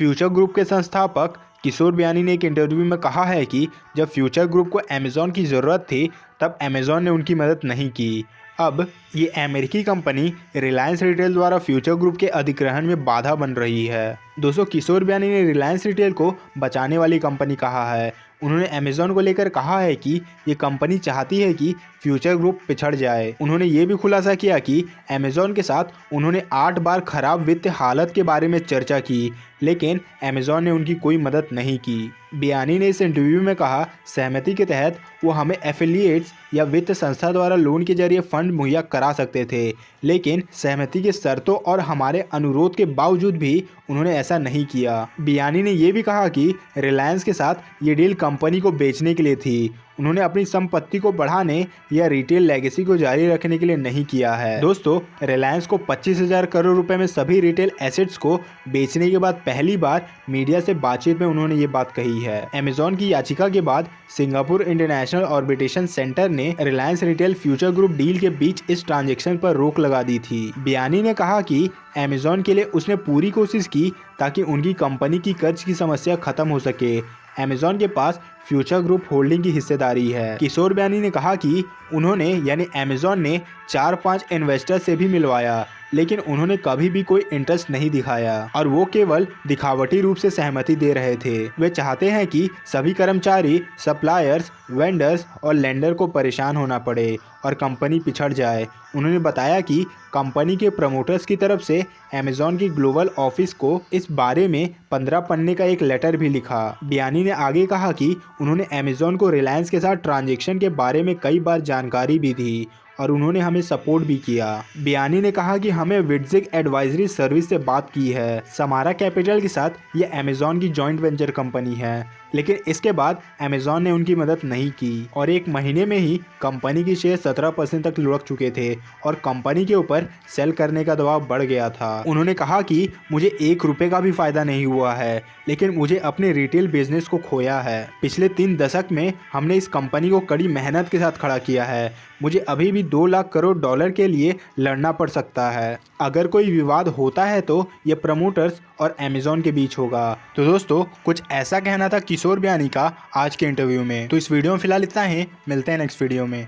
Future group के संस्थापक किशोर बियानी ने एक इंटरव्यू में कहा है कि जब फ्यूचर ग्रुप को अमेज़ॉन की ज़रूरत थी तब अमेज़ॉन ने उनकी मदद नहीं की। अब ये अमेरिकी कंपनी रिलायंस रिटेल द्वारा फ्यूचर ग्रुप के अधिग्रहण में बाधा बन रही है। दोस्तों, किशोर बियानी ने रिलायंस रिटेल को बचाने वाली कंपनी कहा है। उन्होंने अमेज़ॉन को लेकर कहा है कि ये कंपनी चाहती है कि फ्यूचर ग्रुप पिछड़ जाए। उन्होंने ये भी खुलासा किया कि अमेज़ॉन के साथ उन्होंने 8 बार खराब वित्तीय हालत के बारे में चर्चा की, लेकिन अमेज़ॉन ने उनकी कोई मदद नहीं की। बियानी ने इस इंटरव्यू में कहा, सहमति के तहत वो हमें एफिलिएट्स या वित्त संस्था द्वारा लोन के जरिए फंड मुहैया करा सकते थे, लेकिन सहमति की शर्तों और हमारे अनुरोध के बावजूद भी उन्होंने ऐसा नहीं किया। बियानी ने यह भी कहा कि रिलायंस के साथ ये डील कंपनी को बेचने के लिए थी। उन्होंने अपनी संपत्ति को बढ़ाने या रिटेल लेगेसी को जारी रखने के लिए नहीं किया है। दोस्तों, रिलायंस को 25,000 करोड़ रुपए में सभी रिटेल एसेट्स को बेचने के बाद पहली बार मीडिया से बातचीत में उन्होंने ये बात कही है। अमेज़ॉन की याचिका के बाद सिंगापुर इंटरनेशनल आर्बिट्रेशन सेंटर ने Reliance retail future group deal के बीच इस ट्रांजैक्शन पर रोक लगा दी थी। बियानी ने कहा कि अमेज़ॉन के लिए उसने पूरी कोशिश की ताकि उनकी कंपनी की कर्ज की समस्या खत्म हो सके। अमेज़ॉन के पास फ्यूचर ग्रुप होल्डिंग की हिस्सेदारी है। किशोर बियानी ने कहा कि उन्होंने यानी अमेज़ॉन ने 4-5 इन्वेस्टर से भी मिलवाया, लेकिन उन्होंने कभी भी कोई इंटरेस्ट नहीं दिखाया और वो केवल दिखावटी रूप से सहमति दे रहे थे। वे चाहते हैं कि सभी कर्मचारी, सप्लायर्स, वेंडर्स और लेंडर को परेशान होना पड़े और कंपनी पिछड़ जाए। उन्होंने बताया कि कंपनी के प्रमोटर्स की तरफ से अमेज़ॉन की ग्लोबल ऑफिस को इस बारे में 15 पन्ने का एक लेटर भी लिखा। बियानी ने आगे कहा कि उन्होंने अमेज़ॉन को रिलायंस के साथ ट्रांजैक्शन के बारे में कई बार जानकारी भी दी और उन्होंने हमें सपोर्ट भी किया। बियानी ने कहा कि हमें विट्जिक एडवाइजरी सर्विस से बात की है। समारा कैपिटल के साथ ये अमेज़ॉन की जॉइंट वेंचर कंपनी है, लेकिन इसके बाद अमेज़ॉन ने उनकी मदद नहीं की और 1 महीने में ही कंपनी की शेयर 17% तक लुढ़क चुके थे और कंपनी के ऊपर सेल करने का दबाव बढ़ गया था। उन्होंने कहा कि मुझे 1 रुपये का भी फायदा नहीं हुआ है, लेकिन मुझे अपने रिटेल बिजनेस को खोया है। पिछले 3 दशक में हमने इस कंपनी को कड़ी मेहनत के साथ खड़ा किया है। मुझे अभी भी 2 लाख करोड़ डॉलर के लिए लड़ना पड़ सकता है। अगर कोई विवाद होता है तो ये प्रमोटर्स और अमेज़ॉन के बीच होगा। तो दोस्तों, कुछ ऐसा कहना था किशोर बियानी का आज के इंटरव्यू में। तो इस वीडियो में फिलहाल इतना ही, मिलते हैं नेक्स्ट वीडियो में।